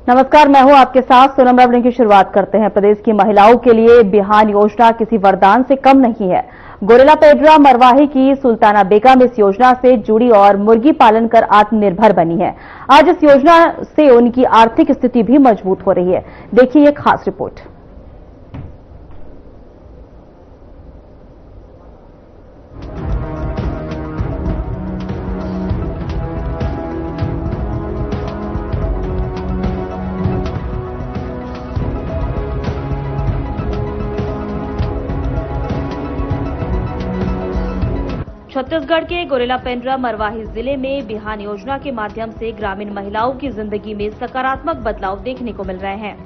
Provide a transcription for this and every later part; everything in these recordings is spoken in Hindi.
नमस्कार, मैं हूं आपके साथ सोनम। अपने की शुरुआत करते हैं। प्रदेश की महिलाओं के लिए बिहान योजना किसी वरदान से कम नहीं है। गोरेला पेड्रा मरवाही की सुल्ताना बेगम इस योजना से जुड़ी और मुर्गी पालन कर आत्मनिर्भर बनी है। आज इस योजना से उनकी आर्थिक स्थिति भी मजबूत हो रही है। देखिए ये खास रिपोर्ट। छत्तीसगढ़ के गोरेला पेड्रा मरवाही जिले में बिहान योजना के माध्यम से ग्रामीण महिलाओं की जिंदगी में सकारात्मक बदलाव देखने को मिल रहे हैं।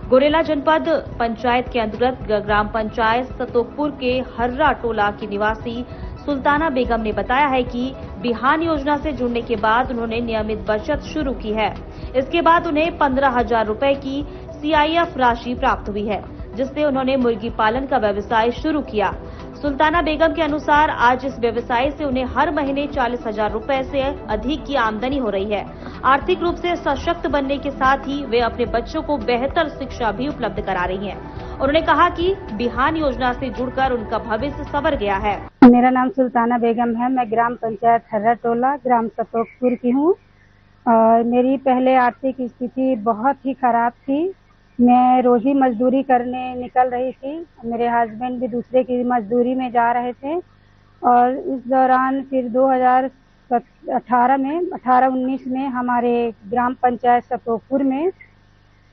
गोरेला जनपद पंचायत के अंतर्गत ग्राम पंचायत सतोखपुर के हर्रा टोला की निवासी सुल्ताना बेगम ने बताया है कि बिहान योजना से जुड़ने के बाद उन्होंने नियमित बचत शुरू की है। इसके बाद उन्हें 15,000 रुपए की CIF राशि प्राप्त हुई है, जिससे उन्होंने मुर्गी पालन का व्यवसाय शुरू किया। सुल्ताना बेगम के अनुसार आज इस व्यवसाय से उन्हें हर महीने 40,000 रुपए से अधिक की आमदनी हो रही है। आर्थिक रूप से सशक्त बनने के साथ ही वे अपने बच्चों को बेहतर शिक्षा भी उपलब्ध करा रही हैं। उन्होंने कहा कि बिहान योजना से जुड़कर उनका भविष्य संवर गया है। मेरा नाम सुल्ताना बेगम है। मैं ग्राम पंचायत हर्रा टोला ग्राम सतोखपुर की हूँ। और मेरी पहले आर्थिक स्थिति बहुत ही खराब थी। मैं रोजी मजदूरी करने निकल रही थी। मेरे हस्बैंड भी दूसरे की मजदूरी में जा रहे थे। और इस दौरान फिर 2018-19 में हमारे ग्राम पंचायत सतोखपुर में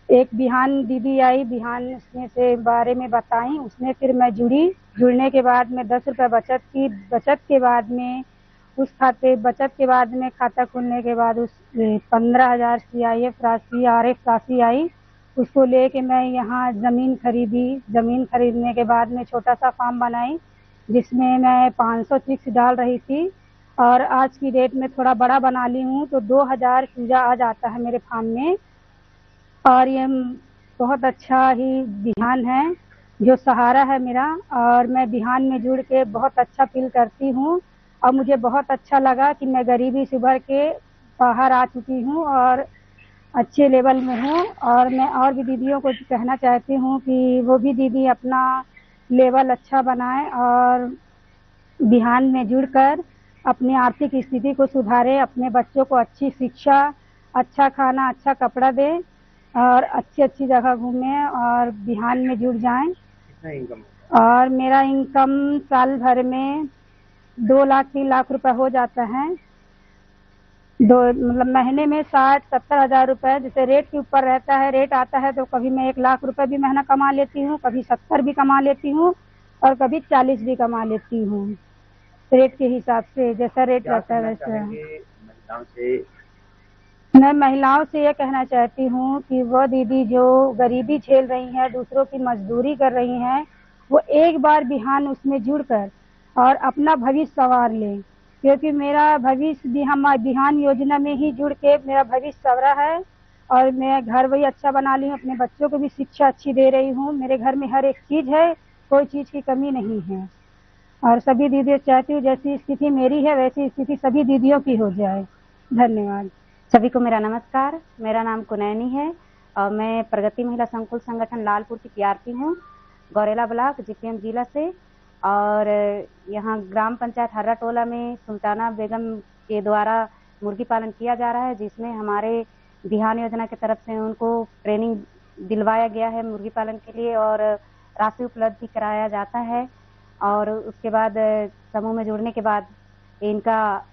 एक बिहान दीदी आई। बिहान उसने से बारे में बताई। उसने फिर मैं जुड़ने के बाद में 10 रुपये बचत की। बचत के बाद में खाता खुलने के बाद उस 15,000 CIF राशि RF राशि आई। उसको लेके मैं यहाँ जमीन खरीदी। जमीन खरीदने के बाद में छोटा सा फार्म बनाई, जिसमें मैं 500 चिक्स डाल रही थी। और आज की डेट में थोड़ा बड़ा बना ली हूँ तो 2,000 चूजा आ जाता है मेरे फार्म में। और ये बहुत अच्छा ही बिहान है जो सहारा है मेरा। और मैं बिहान में जुड़ के बहुत अच्छा फील करती हूँ। और मुझे बहुत अच्छा लगा कि मैं गरीबी से उभर के बाहर आ चुकी हूँ और अच्छे लेवल में हूँ। और मैं और भी दीदियों को कहना चाहती हूँ कि वो भी दीदी अपना लेवल अच्छा बनाए और बिहान में जुड़कर अपनी आर्थिक स्थिति को सुधारे, अपने बच्चों को अच्छी शिक्षा, अच्छा खाना, अच्छा कपड़ा दे और अच्छी जगह घूमे और बिहान में जुड़ जाएं। कितना इनकम? और मेरा इनकम साल भर में 2 लाख 3 लाख रुपए हो जाता है। मतलब महीने में 60-70 हजार रुपए, जैसे रेट के ऊपर रहता है। रेट आता है तो कभी मैं 1 लाख रुपए भी महीना कमा लेती हूँ, कभी 70 भी कमा लेती हूँ और कभी 40 भी कमा लेती हूँ। रेट के हिसाब से जैसा रेट रहता है वैसा। मैं महिलाओं से ये कहना चाहती हूँ कि वो दीदी जो गरीबी झेल रही हैं, दूसरों की मजदूरी कर रही हैं, वो एक बार बिहान उसमें जुड़कर और अपना भविष्य संवार लें। क्योंकि मेरा भविष्य भी हम बिहान योजना में ही जुड़ के मेरा भविष्य संवरा है। और मैं घर वही अच्छा बना ली हूँ, अपने बच्चों को भी शिक्षा अच्छी दे रही हूँ। मेरे घर में हर एक चीज है, कोई चीज की कमी नहीं है। और सभी दीदी चाहती हूँ जैसी स्थिति मेरी है वैसी स्थिति सभी दीदियों की हो जाए। धन्यवाद। सभी को मेरा नमस्कार। मेरा नाम कुनैनी है और मैं प्रगति महिला संकुल संगठन लालपुर की PRP हूँ, गौरेला ब्लॉक GPM जिला से। और यहाँ ग्राम पंचायत हर्रा टोला में सुल्ताना बेगम के द्वारा मुर्गी पालन किया जा रहा है, जिसमें हमारे बिहान योजना की तरफ से उनको ट्रेनिंग दिलवाया गया है मुर्गी पालन के लिए और राशि उपलब्ध भी कराया जाता है। और उसके बाद समूह में जुड़ने के बाद इनका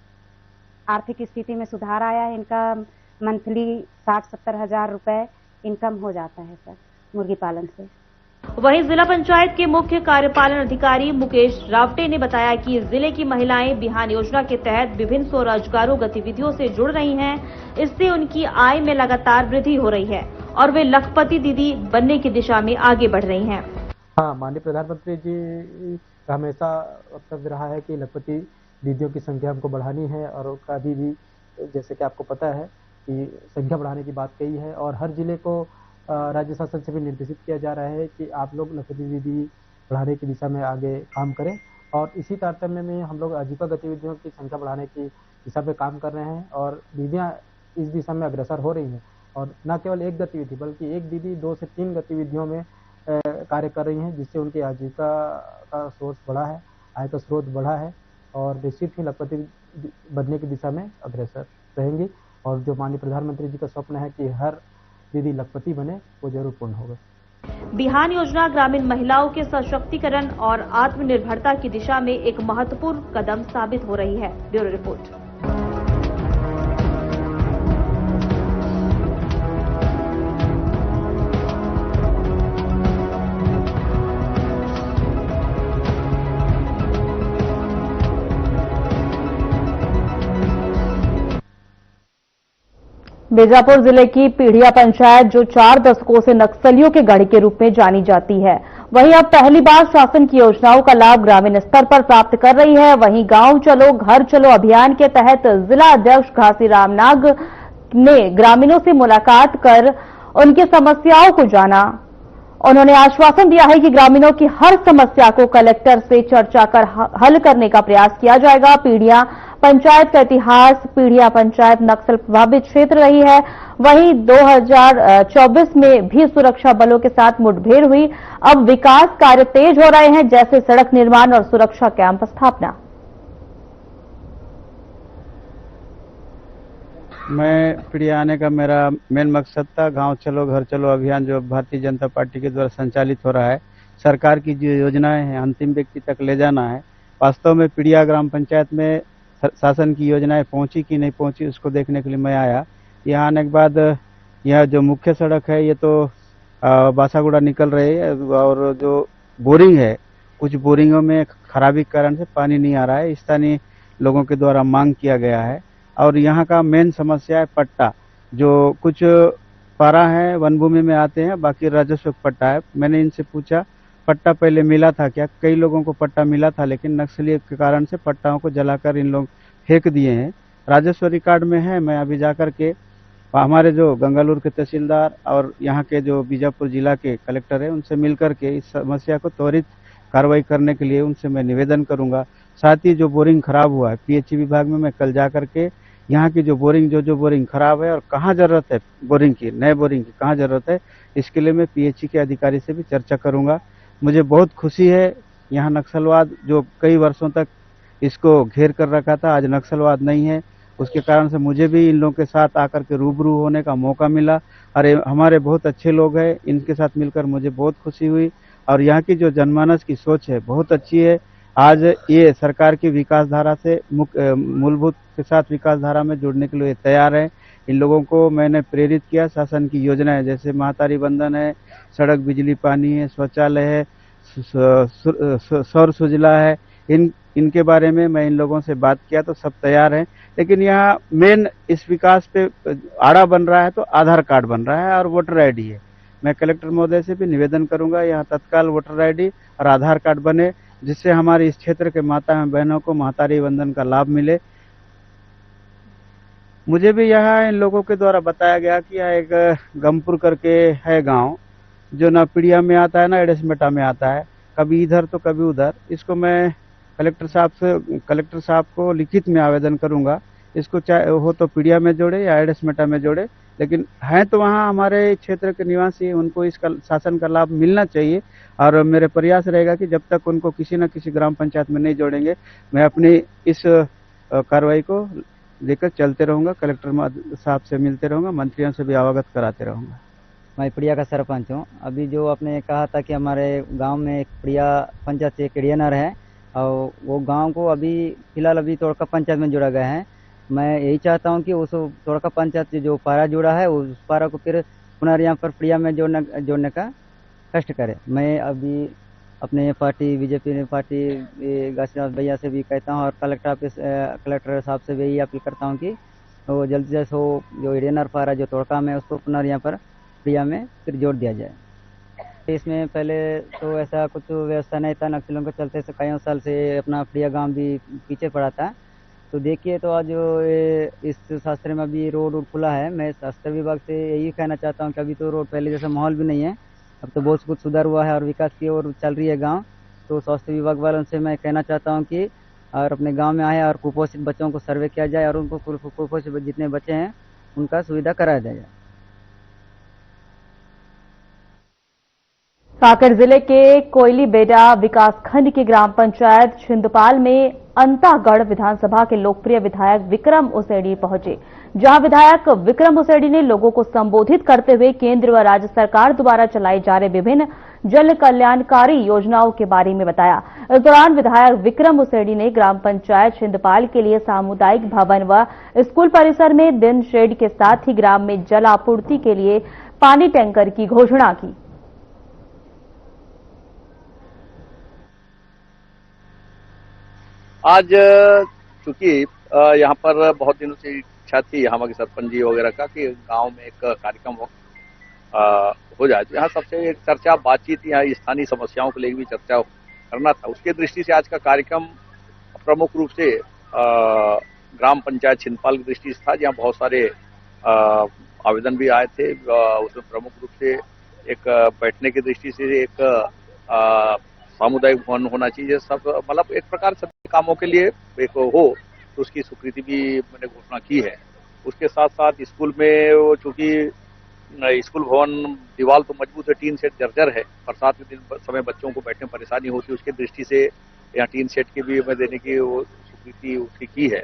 आर्थिक स्थिति में सुधार आया है। इनका मंथली 60-70 हजार रुपए इनकम हो जाता है सर मुर्गी पालन से। वहीं जिला पंचायत के मुख्य कार्यपालन अधिकारी मुकेश रावटे ने बताया कि जिले की महिलाएं बिहान योजना के तहत विभिन्न स्वरोजगारों गतिविधियों से जुड़ रही हैं। इससे उनकी आय में लगातार वृद्धि हो रही है और वे लखपति दीदी बनने की दिशा में आगे बढ़ रही हैं। हाँ, माननीय प्रधानमंत्री जी का हमेशा वक्तव्य रहा है कि लखपति दीदियों की संख्या हमको बढ़ानी है। और अभी भी जैसे कि आपको पता है कि संख्या बढ़ाने की बात कही है और हर जिले को राज्य शासन से भी निर्देशित किया जा रहा है कि आप लोग लखपति दीदी बढ़ाने की दिशा में आगे काम करें। और इसी तारतम्य में हम लोग आजीविका गतिविधियों की संख्या बढ़ाने की दिशा में काम कर रहे हैं और दीदियाँ इस दिशा में अग्रसर हो रही हैं। और न केवल एक गतिविधि बल्कि एक दीदी 2 से 3 गतिविधियों में कार्य कर रही हैं, जिससे उनकी आजीविका का सोर्स बढ़ा है, आय का स्रोत बढ़ा है और निश्चित ही लखपति बनने की दिशा में अग्रसर रहेंगी। और जो माननीय प्रधानमंत्री जी का स्वप्न है कि हर दीदी लखपति बने, वो जरूर पूर्ण होगा। बिहान योजना ग्रामीण महिलाओं के सशक्तिकरण और आत्मनिर्भरता की दिशा में एक महत्वपूर्ण कदम साबित हो रही है। Bureau report. बीजापुर जिले की पीढ़िया पंचायत जो 4 दशकों से नक्सलियों के गढ़ के रूप में जानी जाती है, वहीं अब पहली बार शासन की योजनाओं का लाभ ग्रामीण स्तर पर प्राप्त कर रही है। वहीं गांव चलो घर चलो अभियान के तहत जिला अध्यक्ष घासीराम नाग ने ग्रामीणों से मुलाकात कर उनकी समस्याओं को जाना। उन्होंने आश्वासन दिया है कि ग्रामीणों की हर समस्या को कलेक्टर से चर्चा कर हल करने का प्रयास किया जाएगा। पीढ़िया पंचायत का इतिहास, पीढ़िया पंचायत नक्सल प्रभावित क्षेत्र रही है। वहीं 2024 में भी सुरक्षा बलों के साथ मुठभेड़ हुई। अब विकास कार्य तेज हो रहे हैं, जैसे सड़क निर्माण और सुरक्षा कैंप स्थापना। मैं पीढ़िया आने का मेरा मेन मकसद था गांव चलो घर चलो अभियान जो भारतीय जनता पार्टी के द्वारा संचालित हो रहा है। सरकार की जो योजनाएं हैं अंतिम व्यक्ति तक ले जाना है। वास्तव में पीढ़िया ग्राम पंचायत में शासन की योजनाएं पहुंची कि नहीं पहुंची उसको देखने के लिए मैं आया। यहाँ आने के बाद यह जो मुख्य सड़क है ये तो बासागुड़ा निकल रही है और जो बोरिंग है कुछ बोरिंगों में खराबी के कारण से पानी नहीं आ रहा है। स्थानीय लोगों के द्वारा मांग किया गया है। और यहाँ का मेन समस्या है पट्टा, जो कुछ पारा है वन भूमि में आते हैं, बाकी राजस्व पट्टा है। मैंने इनसे पूछा पट्टा पहले मिला था क्या? कई लोगों को पट्टा मिला था, लेकिन नक्सली के कारण से पट्टाओं को जलाकर इन लोग फेंक दिए हैं। राजस्व रिकॉर्ड में है। मैं अभी जाकर के हमारे जो गंगालूर के तहसीलदार और यहाँ के जो बीजापुर जिला के कलेक्टर है उनसे मिलकर के इस समस्या को त्वरित कार्रवाई करने के लिए उनसे मैं निवेदन करूंगा। साथ ही जो बोरिंग खराब हुआ है पीएचई विभाग में मैं कल जाकर के यहाँ की जो बोरिंग खराब है और कहाँ जरूरत है बोरिंग की, नए बोरिंग की कहाँ जरूरत है, इसके लिए मैं पीएचई के अधिकारी से भी चर्चा करूंगा। मुझे बहुत खुशी है यहाँ नक्सलवाद जो कई वर्षों तक इसको घेर कर रखा था, आज नक्सलवाद नहीं है। उसके कारण से मुझे भी इन लोगों के साथ आकर के रूबरू होने का मौका मिला। अरे हमारे बहुत अच्छे लोग हैं, इनके साथ मिलकर मुझे बहुत खुशी हुई। और यहाँ की जो जनमानस की सोच है बहुत अच्छी है। आज ये सरकार की विकास धारा से मूलभूत के साथ विकास धारा में जुड़ने के लिए तैयार है। इन लोगों को मैंने प्रेरित किया। शासन की योजनाएं जैसे महातारी बंधन है, सड़क बिजली पानी है, शौचालय है, सौर सुजला है, इनके बारे में मैं इन लोगों से बात किया तो सब तैयार हैं। लेकिन यहाँ मेन इस विकास पे आड़ा बन रहा है तो आधार कार्ड बन रहा है और वोटर आईडी है। मैं कलेक्टर महोदय से भी निवेदन करूंगा यहाँ तत्काल वोटर आईडी और आधार कार्ड बने, जिससे हमारे इस क्षेत्र के माता एवं बहनों को महातारी बंधन का लाभ मिले। मुझे भी यहाँ इन लोगों के द्वारा बताया गया कि यहाँ एक गमपुर करके है गांव जो ना पीढ़िया में आता है ना एडेसमेटा में आता है, कभी इधर तो कभी उधर। इसको मैं कलेक्टर साहब को लिखित में आवेदन करूंगा, इसको चाहे हो तो पीढ़िया में जोड़े या एडेसमेटा में जोड़े, लेकिन हैं तो वहाँ हमारे क्षेत्र के निवासी, उनको इसका शासन का लाभ मिलना चाहिए। और मेरे प्रयास रहेगा कि जब तक उनको किसी न किसी ग्राम पंचायत में नहीं जोड़ेंगे मैं अपनी इस कार्रवाई को लेकर चलते रहूंगा। कलेक्टर साहब से मिलते रहूंगा, मंत्रियों से भी अवगत कराते रहूंगा। मैं पीढ़िया का सरपंच हूँ। अभी जो आपने कहा था कि हमारे गांव में एक पीढ़िया पंचायत से एक एडीएनआर है और वो गांव को अभी फिलहाल अभी तोड़का पंचायत में जोड़ा गया है। मैं यही चाहता हूं कि उस तोड़का पंचायत से जो पारा जुड़ा है उस पारा को फिर पुनः यहाँ पर पीढ़िया में जोड़ने का कष्ट करे। मैं अभी अपने पार्टी बीजेपी पार्टी घासीराम भैया से भी कहता हूं और कलेक्टर साहब से भी यही अपील करता हूं कि वो जल्द से जल्द हो जो एडीएनआर पारा जो तोड़का में उसको पुनः यहाँ पर पीढ़िया में फिर जोड़ दिया जाए। इसमें पहले तो ऐसा कुछ व्यवस्था नहीं था, नक्सलियों के चलते से कई साल से अपना पीढ़िया गांव भी पीछे पड़ा था। तो देखिए तो आज इस शास्त्र में अभी रोड खुला है। मैं स्वास्थ्य विभाग से यही कहना चाहता हूं कि अभी तो रोड पहले जैसा माहौल भी नहीं है, अब तो बहुत कुछ सुधार हुआ है और विकास की ओर चल रही है गांव। तो स्वास्थ्य विभाग वालों से मैं कहना चाहता हूं कि और अपने गांव में आए और कुपोषित बच्चों को सर्वे किया जाए और उनको कुपोषित जितने बच्चे हैं उनका सुविधा कराया जाए। कांकेर जिले के कोयली बेड़ा विकासखंड की ग्राम पंचायत छिंदपाल में अंतागढ़ विधानसभा के लोकप्रिय विधायक विक्रम उसेंडी पहुंचे, जहां विधायक विक्रम उसेंडी ने लोगों को संबोधित करते हुए केंद्र व राज्य सरकार द्वारा चलाई जा रही विभिन्न जन कल्याणकारी योजनाओं के बारे में बताया। इस दौरान विधायक विक्रम उसेंडी ने ग्राम पंचायत छिंदपाल के लिए सामुदायिक भवन व स्कूल परिसर में दिन शेड के साथ ही ग्राम में जल आपूर्ति के लिए पानी टैंकर की घोषणा की। आज चूंकि यहाँ पर बहुत दिनों से इच्छा थी हमारे सरपंच जी वगैरह का कि गांव में एक कार्यक्रम हो जाए, तो यहाँ सबसे चर्चा बातचीत यहाँ स्थानीय समस्याओं को लेकर भी चर्चा करना था। उसके दृष्टि से आज का कार्यक्रम प्रमुख रूप से ग्राम पंचायत छिंदपाल की दृष्टि से था, जहाँ बहुत सारे आवेदन भी आए थे। उसमें प्रमुख रूप से एक बैठने की दृष्टि से एक सामुदायिक भवन होना चाहिए। सब मतलब एक प्रकार से कामों के लिए एक हो, तो उसकी स्वीकृति भी मैंने घोषणा की है। उसके साथ साथ स्कूल में चूंकि स्कूल भवन दीवार तो मजबूत है, टीन सेट जर्जर है, बरसात के दिन समय बच्चों को बैठने में परेशानी होती है, उसकी दृष्टि से यहाँ टीन सेट की भी मैं देने की स्वीकृति उसकी की है।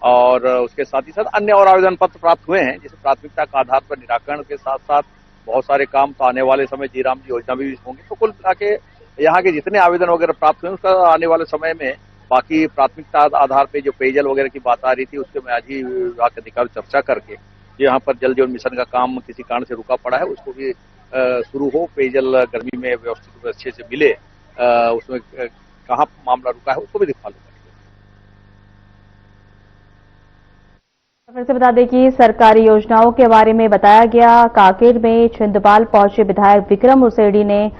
और उसके साथ ही साथ अन्य और आवेदन पत्र प्राप्त हुए हैं, जिसे प्राथमिकता का आधार पर निराकरण के साथ साथ बहुत सारे काम तो आने वाले समय जी राम जी योजना भी होंगे। तो कुल मिला के यहाँ के जितने आवेदन वगैरह प्राप्त हुए उसका आने वाले समय में बाकी प्राथमिकता आधार पे जो पेयजल वगैरह की बात आ रही थी, उसके मैं आज ही विभाग के अधिकारी चर्चा करके यहाँ पर जल जीवन मिशन का काम किसी कारण से रुका पड़ा है, उसको भी शुरू हो, पेयजल गर्मी में व्यवस्थित अच्छे से मिले, उसमें कहाँ मामला रुका है उसको भी दिखा लूंगा। फिर से बता दें कि सरकारी योजनाओं के बारे में बताया गया। कांकेर में छिंदपाल पहुंचे विधायक विक्रम उसेंडी ने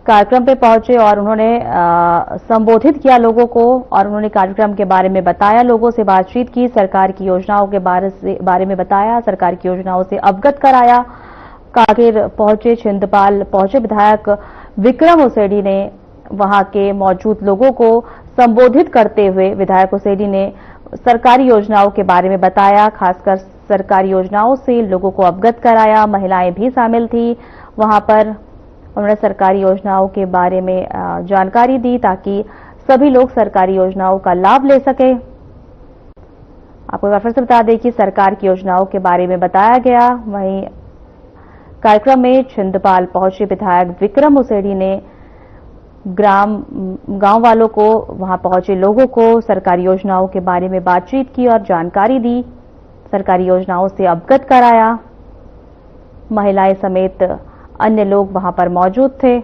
कार्यक्रम पे पहुंचे और उन्होंने संबोधित किया लोगों को, और उन्होंने कार्यक्रम के बारे में बताया, लोगों से बातचीत की, सरकार की योजनाओं के बारे में बताया, सरकार की योजनाओं से अवगत कराया। कांकेर पहुंचे छिंदपाल पहुंचे विधायक विक्रम उसेंडी ने वहां के मौजूद लोगों को संबोधित करते हुए विधायक उसेंडी ने सरकारी योजनाओं के बारे में बताया, खासकर सरकारी योजनाओं से लोगों को अवगत कराया। महिलाएं भी शामिल थी वहां पर। उन्होंने सरकारी योजनाओं के बारे में जानकारी दी ताकि सभी लोग सरकारी योजनाओं का लाभ ले सके। आपको फिर से बता दें कि सरकार की योजनाओं के बारे में बताया गया। वहीं कार्यक्रम में छिंदपाल पहुंचे विधायक विक्रम उसेंडी ने गांव वालों को, वहां पहुंचे लोगों को सरकारी योजनाओं के बारे में बातचीत की और जानकारी दी, सरकारी योजनाओं से अवगत कराया। महिलाएं समेत अन्य लोग वहां पर मौजूद थे।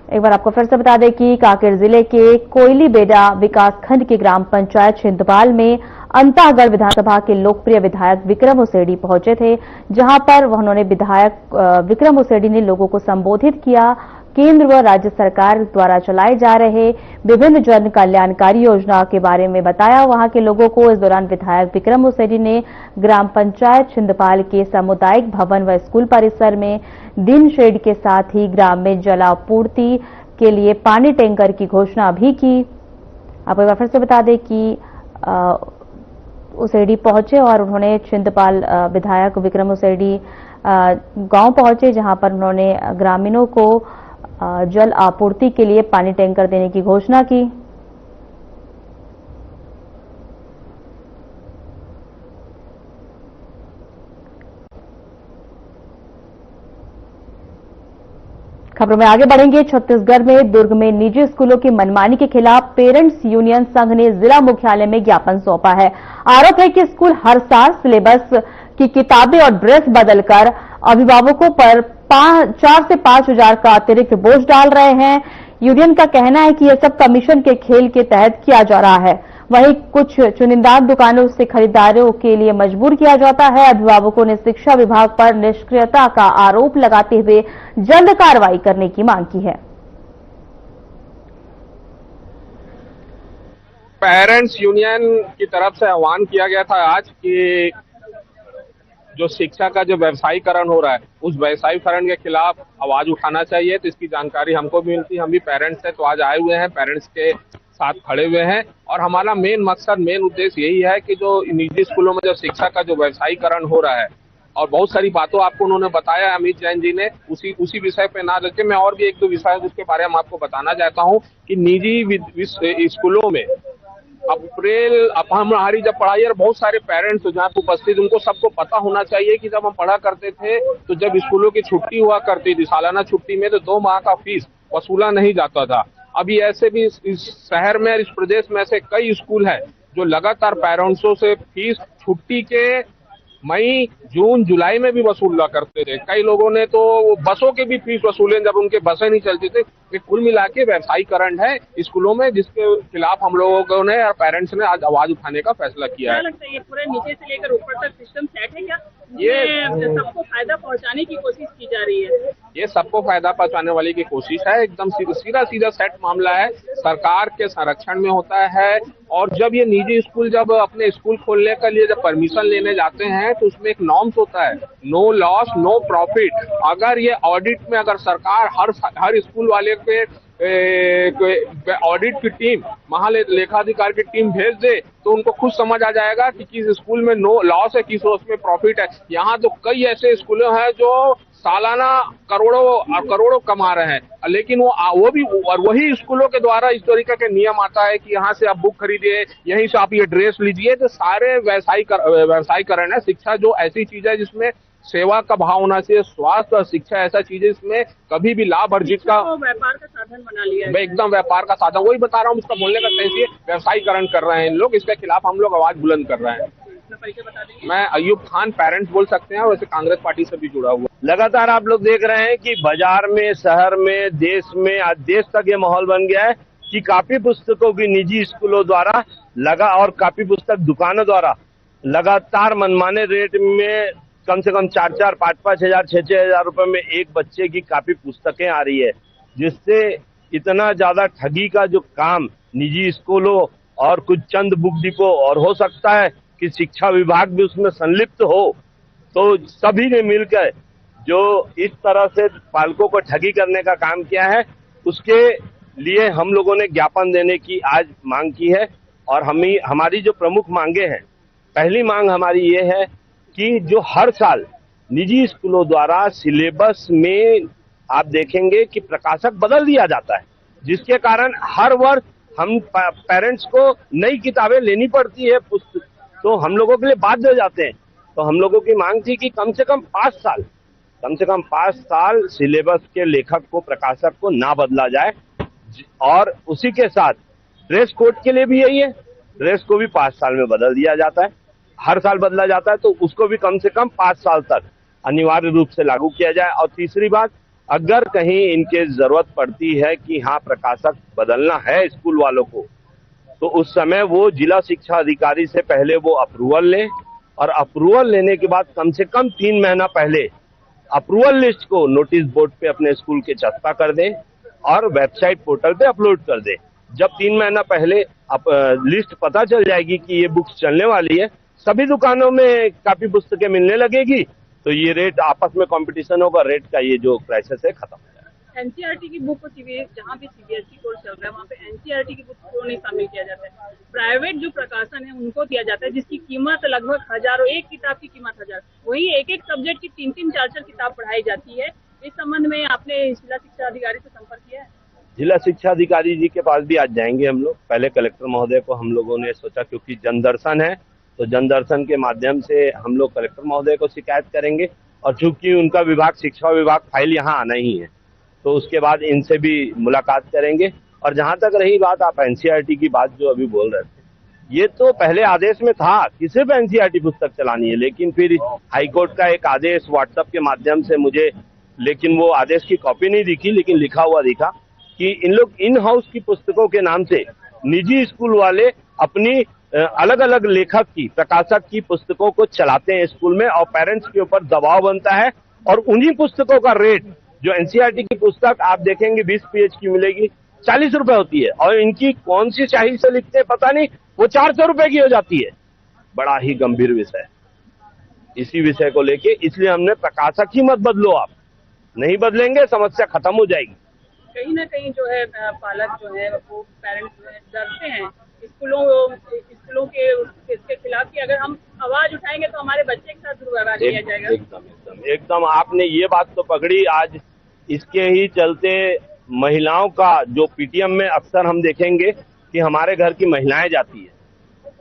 एक बार आपको फिर से बता दें कि कांकेर जिले के कोयली बेड़ा विकासखंड की ग्राम पंचायत छिंदपाल में अंतागढ़ विधानसभा के लोकप्रिय विधायक विक्रम उसेंडी पहुंचे थे, जहां पर उन्होंने विधायक विक्रम उसेंडी ने लोगों को संबोधित किया, केंद्र व राज्य सरकार द्वारा चलाए जा रहे विभिन्न जन कल्याणकारी योजनाओं के बारे में बताया वहां के लोगों को। इस दौरान विधायक विक्रम उसेंडी ने ग्राम पंचायत छिंदपाल के सामुदायिक भवन व स्कूल परिसर में दिन शेड के साथ ही ग्राम में जलापूर्ति के लिए पानी टैंकर की घोषणा भी की। आपको एक बार फिर से बता दें कि उसेंडी पहुंचे और उन्होंने छिंदपाल विधायक विक्रम उसेंडी गांव पहुंचे, जहां पर उन्होंने ग्रामीणों को जल आपूर्ति के लिए पानी टैंकर देने की घोषणा की। खबरों में आगे बढ़ेंगे। छत्तीसगढ़ में दुर्ग में निजी स्कूलों की मनमानी के खिलाफ पेरेंट्स यूनियन संघ ने जिला मुख्यालय में ज्ञापन सौंपा है। आरोप है कि स्कूल हर साल सिलेबस की किताबें और ड्रेस बदलकर अभिभावकों पर 4 से 5 हजार का अतिरिक्त बोझ डाल रहे हैं। यूनियन का कहना है कि यह सब कमीशन के खेल के तहत किया जा रहा है। वहीं कुछ चुनिंदा दुकानों से खरीदारों के लिए मजबूर किया जाता है। अभिभावकों ने शिक्षा विभाग पर निष्क्रियता का आरोप लगाते हुए जल्द कार्रवाई करने की मांग की है। पेरेंट्स यूनियन की तरफ से आह्वान किया गया था आज कि जो शिक्षा का जो व्यवसायीकरण हो रहा है, उस व्यवसायीकरण के खिलाफ आवाज उठाना चाहिए। तो इसकी जानकारी हमको भी मिलती है, हम भी पेरेंट्स हैं तो आज आए हुए हैं, पेरेंट्स के साथ खड़े हुए हैं। और हमारा मेन उद्देश्य यही है कि जो निजी स्कूलों में जो शिक्षा का जो व्यवसायीकरण हो रहा है और बहुत सारी बातों आपको उन्होंने बताया अमित जैन जी ने। उसी विषय पे ना रखे, मैं और भी एक दो विषय है जिसके बारे में आपको बताना चाहता हूँ कि निजी स्कूलों में अब हमारी जब पढ़ाई है, बहुत सारे पेरेंट्स जहाँ पे उपस्थित, उनको सबको पता होना चाहिए कि जब हम पढ़ा करते थे तो जब स्कूलों की छुट्टी हुआ करती थी, सालाना छुट्टी में, तो 2 माह का फीस वसूला नहीं जाता था। अभी ऐसे भी इस शहर में, इस प्रदेश में ऐसे कई स्कूल है जो लगातार पेरेंट्सों से फीस छुट्टी के मई, जून, जुलाई में भी वसूला करते थे। कई लोगों ने तो बसों के भी फीस वसूले जब उनके बसें नहीं चलती थी। ये कुल मिला के व्यवसायीकरण है स्कूलों में, जिसके खिलाफ हम लोगों ने और पेरेंट्स ने आज आवाज उठाने का फैसला किया है। क्या लगता है ये पूरे नीचे से लेकर ऊपर तक सिस्टम सेट है क्या? ये सबको फायदा पहुंचाने की कोशिश की जा रही है? ये सबको फायदा पहुंचाने वाली की कोशिश है, एकदम सीधा सेट मामला है, सरकार के संरक्षण में होता है। और जब ये निजी स्कूल जब अपने स्कूल खोलने के लिए जब परमिशन लेने जाते हैं तो उसमें एक नॉर्म्स होता है, नो लॉस नो प्रॉफिट। अगर ये ऑडिट में अगर सरकार हर स्कूल वाले पे ऑडिट की टीम, महालेखाधिकार की टीम भेज दे तो उनको खुद समझ आ जाएगा कि किस स्कूल में नो लॉस है, किस उसमें प्रॉफिट है। यहाँ तो कई ऐसे स्कूल हैं जो सालाना करोड़ों कमा रहे हैं, लेकिन वो भी और वही स्कूलों के द्वारा इस तरीके के नियम आता है कि यहाँ से आप बुक खरीदिए, यहीं से आप ये ड्रेस लीजिए। तो सारे व्यवसायीकरण है। शिक्षा जो ऐसी चीज है जिसमें सेवा का भाव होना चाहिए, स्वास्थ्य और शिक्षा ऐसा चीज है इसमें कभी भी लाभ अर्जित का व्यापार का साधन बना लिया है। मैं एकदम व्यापार का साधन, वही बता रहा हूँ, इसका बोलने का तरीका व्यवसायीकरण कर रहे हैं इन लोग, इसके खिलाफ हम लोग आवाज बुलंद कर रहे हैं। मैं अयूब खान, पेरेंट्स बोल सकते हैं, वैसे कांग्रेस पार्टी से भी जुड़ा हुआ। लगातार आप लोग देख रहे हैं कि बाजार में, शहर में, देश में, आज देश तक ये माहौल बन गया है कि कॉपी पुस्तकों की निजी स्कूलों द्वारा और कॉपी पुस्तक दुकानों द्वारा लगातार मनमाने रेट में कम से कम 4-4, 5-5 हजार, 6-6 हजार रुपए में एक बच्चे की कॉपी पुस्तकें आ रही है, जिससे इतना ज्यादा ठगी का जो काम निजी स्कूलों और कुछ चंद बुक डिपो और हो सकता है कि शिक्षा विभाग भी उसमें संलिप्त हो, तो सभी ने मिलकर जो इस तरह से पालकों को ठगी करने का काम किया है, उसके लिए हम लोगों ने ज्ञापन देने की आज मांग की है। और हमारी जो प्रमुख मांगे हैं, पहली मांग हमारी ये है कि जो हर साल निजी स्कूलों द्वारा सिलेबस में आप देखेंगे कि प्रकाशक बदल दिया जाता है, जिसके कारण हर वर्ष हम पेरेंट्स को नई किताबें लेनी पड़ती है, तो हम लोगों के लिए बाध्य हो जाते हैं। तो हम लोगों की मांग थी कि कम से कम 5 साल सिलेबस के लेखक को, प्रकाशक को ना बदला जाए। और उसी के साथ ड्रेस कोड के लिए भी यही है, ड्रेस को भी 5 साल में बदल दिया जाता है, हर साल बदला जाता है, तो उसको भी कम से कम 5 साल तक अनिवार्य रूप से लागू किया जाए। और तीसरी बात, अगर कहीं इनके जरूरत पड़ती है कि हाँ प्रकाशक बदलना है स्कूल वालों को, तो उस समय वो जिला शिक्षा अधिकारी से पहले वो अप्रूवल लें, और अप्रूवल लेने के बाद कम से कम 3 महीना पहले अप्रूवल लिस्ट को नोटिस बोर्ड पे अपने स्कूल के चस्पा कर दें और वेबसाइट पोर्टल पे अपलोड कर दें। जब 3 महीना पहले लिस्ट पता चल जाएगी कि ये बुक्स चलने वाली है, सभी दुकानों में कॉपी पुस्तकें मिलने लगेगी, तो ये रेट आपस में कंपटीशन होगा, रेट का ये जो क्राइसिस है खत्म हो जाएगा। एनसीईआरटी की बुक को जहाँ भी सीबीएसई कोर्स चल रहा है वहाँ पे एनसीईआरटी की बुक को नहीं शामिल किया जाता है। प्राइवेट जो प्रकाशन है उनको दिया जाता है, जिसकी कीमत लगभग हजारों, एक किताब की कीमत 1000। वही एक सब्जेक्ट की 3-3, 4-4 किताब पढ़ाई जाती है। इस संबंध में आपने जिला शिक्षा अधिकारी से संपर्क किया है? जिला शिक्षा अधिकारी जी के पास भी आज जाएंगे हम लोग। पहले कलेक्टर महोदय को हम लोगों ने सोचा, क्योंकि जनदर्शन है, तो जनदर्शन के माध्यम से हम लोग कलेक्टर महोदय को शिकायत करेंगे, और चूंकि उनका विभाग, शिक्षा विभाग, फाइल यहाँ आना ही है, तो उसके बाद इनसे भी मुलाकात करेंगे। और जहां तक रही बात, आप एनसीईआरटी की बात जो अभी बोल रहे थे, ये तो पहले आदेश में था कि सिर्फ एनसीईआरटी पुस्तक चलानी है, लेकिन फिर हाईकोर्ट का एक आदेश व्हाट्सएप के माध्यम से मुझे, लेकिन वो आदेश की कॉपी नहीं दिखी, लेकिन लिखा हुआ दिखा कि इन लोग इन हाउस की पुस्तकों के नाम से निजी स्कूल वाले अपनी अलग अलग लेखक की, प्रकाशक की पुस्तकों को चलाते हैं स्कूल में, और पेरेंट्स के ऊपर दबाव बनता है। और उन्हीं पुस्तकों का रेट, जो एनसीईआरटी की पुस्तक आप देखेंगे 20 पेज की मिलेगी, 40 रुपए होती है, और इनकी कौन सी शाही से लिखते हैं पता नहीं, वो 400 रुपए की हो जाती है। बड़ा ही गंभीर विषय है। इसी विषय को लेके इसलिए हमने प्रकाशक ही मत बदलो, आप नहीं बदलेंगे समस्या खत्म हो जाएगी। कहीं ना कहीं जो है पालक जो है वो पेरेंट्स डरते हैं स्कूलों के इसके खिलाफ कि अगर हम आवाज उठाएंगे तो हमारे बच्चे के साथ दुर्व्यवहार लिया जाएगा। एकदम आपने ये बात तो पकड़ी। आज इसके ही चलते महिलाओं का जो पीटीएम में अक्सर हम देखेंगे कि हमारे घर की महिलाएं जाती है,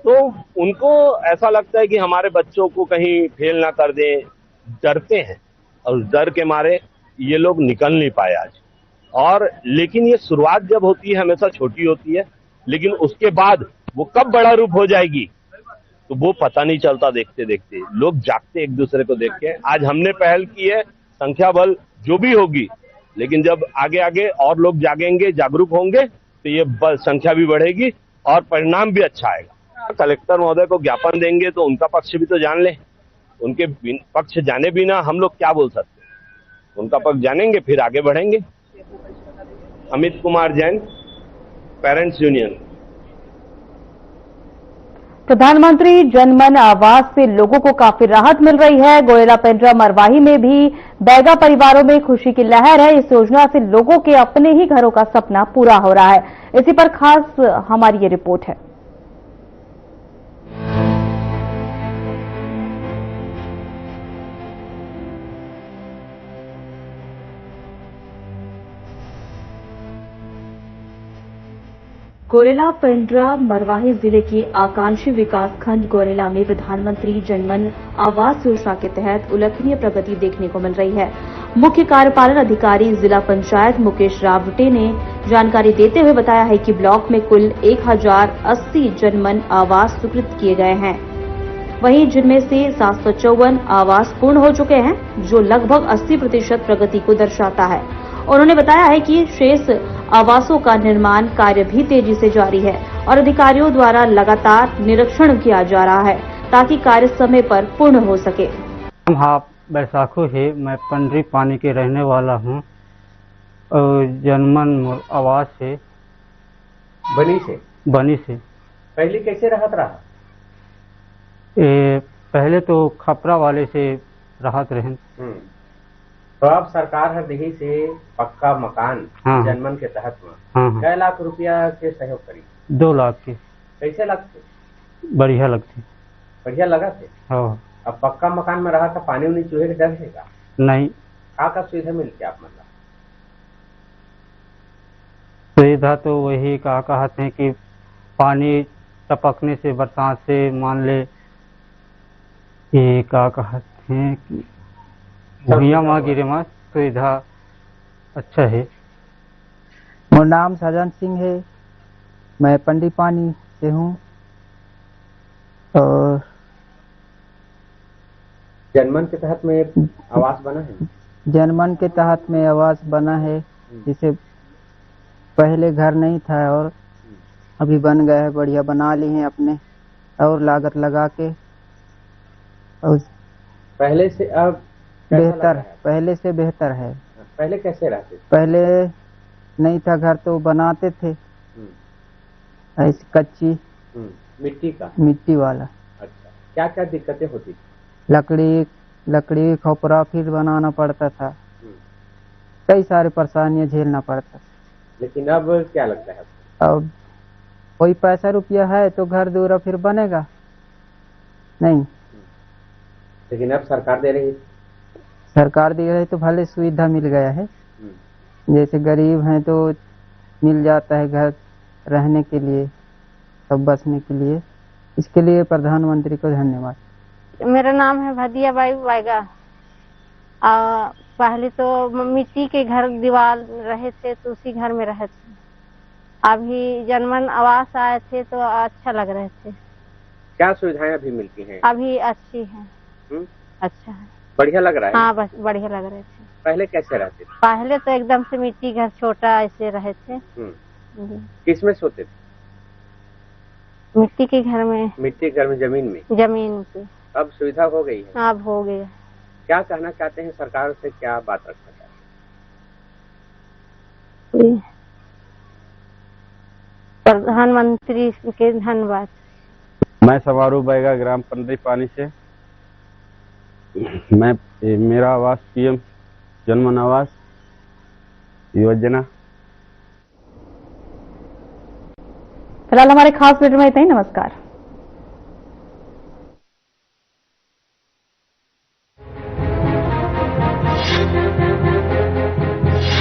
तो उनको ऐसा लगता है कि हमारे बच्चों को कहीं फेल ना कर दें, डरते हैं और डर के मारे ये लोग निकल नहीं पाए आज। और लेकिन ये शुरुआत जब होती है हमेशा छोटी होती है, लेकिन उसके बाद वो कब बड़ा रूप हो जाएगी तो वो पता नहीं चलता। देखते देखते लोग जागते एक दूसरे को देख के। आज हमने पहल की है, संख्या बल जो भी होगी, लेकिन जब आगे आगे और लोग जागेंगे, जागरूक होंगे तो ये संख्या भी बढ़ेगी और परिणाम भी अच्छा आएगा। कलेक्टर महोदय को ज्ञापन देंगे तो उनका पक्ष भी तो जान लें। उनके पक्ष जाने बिना हम लोग क्या बोल सकते हैं, उनका पक्ष जानेंगे फिर आगे बढ़ेंगे। Amit Kumar Jain, parents union. प्रधानमंत्री जनमन आवास से लोगों को काफी राहत मिल रही है। गोरेला पेंड्रा मरवाही में भी बैगा परिवारों में खुशी की लहर है। इस योजना से लोगों के अपने ही घरों का सपना पूरा हो रहा है। इसी पर खास हमारी ये रिपोर्ट है। गोरेला पेंड्रा मरवाही जिले के आकांक्षी विकास खंड गोरेला में प्रधानमंत्री जनमन आवास योजना के तहत उल्लेखनीय प्रगति देखने को मिल रही है। मुख्य कार्यपालन अधिकारी जिला पंचायत मुकेश रावटे ने जानकारी देते हुए बताया है कि ब्लॉक में कुल 1080 जनमन आवास स्वीकृत किए गए हैं, वहीं जिनमें से 754 आवास पूर्ण हो चुके हैं, जो लगभग 80% प्रगति को दर्शाता है। उन्होंने बताया है कि शेष आवासों का निर्माण कार्य भी तेजी से जारी है और अधिकारियों द्वारा लगातार निरीक्षण किया जा रहा है ताकि कार्य समय पर पूर्ण हो सके। हाँ, बैसाखू है। मैं पंडरी पानी के रहने वाला हूँ और जनमन आवास है बनी से। पहले कैसे राहत रहा? पहले तो खपरा वाले से राहत रहे। तो अब सरकार हर दिही से पक्का मकान जनमन के तहत में कै लाख रुपया के सहयोग करी? 2 लाख के। कैसे लगते? बढ़िया लगते। बढ़िया लगा थे। हाँ। अब पक्का मकान में रहा था, पानी उनी चूहे के डर है का? नहीं। का सुविधा मिलती आप मतलब? सुविधा तो वही कहते हैं कि पानी टपकने से, बरसात से मान ले ये कहते हैं कि भूया माँ गिरे माँ, सुविधा अच्छा है। मेरा नाम सजन सिंह है, मैं पंडी पानी से हूँ। और जनमन के तहत में आवास बना है? जनमन के तहत में आवास बना है, जिसे पहले घर नहीं था और अभी बन गया है। बढ़िया बना ली हैं अपने और लागत लगा के। और पहले से अब बेहतर, पहले से बेहतर है। पहले कैसे रहते? पहले नहीं था घर तो बनाते थे ऐसी कच्ची मिट्टी वाला। अच्छा, क्या क्या दिक्कतें होती थी? लकड़ी खोपरा फिर बनाना पड़ता था, कई सारे परेशानियां झेलना पड़ता था। लेकिन अब क्या लगता है? अब कोई पैसा रुपया है तो घर दूरा फिर बनेगा नहीं। लेकिन अब सरकार दे रही है। सरकार दे रही तो भले सुविधा मिल गया है। जैसे गरीब हैं तो मिल जाता है घर रहने के लिए, सब बसने के लिए। इसके लिए प्रधानमंत्री को धन्यवाद। मेरा नाम है भदिया बाई वाइगा। पहले तो मिट्टी के घर दीवार रहे थे तो उसी घर में रहे थे। अभी जनमन आवास आए थे तो अच्छा लग रहे थे। क्या सुविधाएं अभी मिलती हैं? अभी अच्छी है। अच्छा है, बढ़िया लग रहा है। हाँ, बस बढ़िया लग रहे थे। पहले कैसे रहते थे? पहले तो एकदम से मिट्टी घर छोटा ऐसे रहे थे। किस में सोते थे? मिट्टी के घर में। मिट्टी घर में, जमीन में? जमीन की। अब सुविधा हो गई है? अब हो गया। क्या कहना चाहते हैं सरकार से, क्या बात रखना चाहते हैं? प्रधानमंत्री के धन्यवाद। मैं समारोह बैगा ग्राम पंडरी पानी से। मेरा आवास पीएम जनमन आवास योजना। फिलहाल हमारे खास वीडियो में इतना ही। नमस्कार।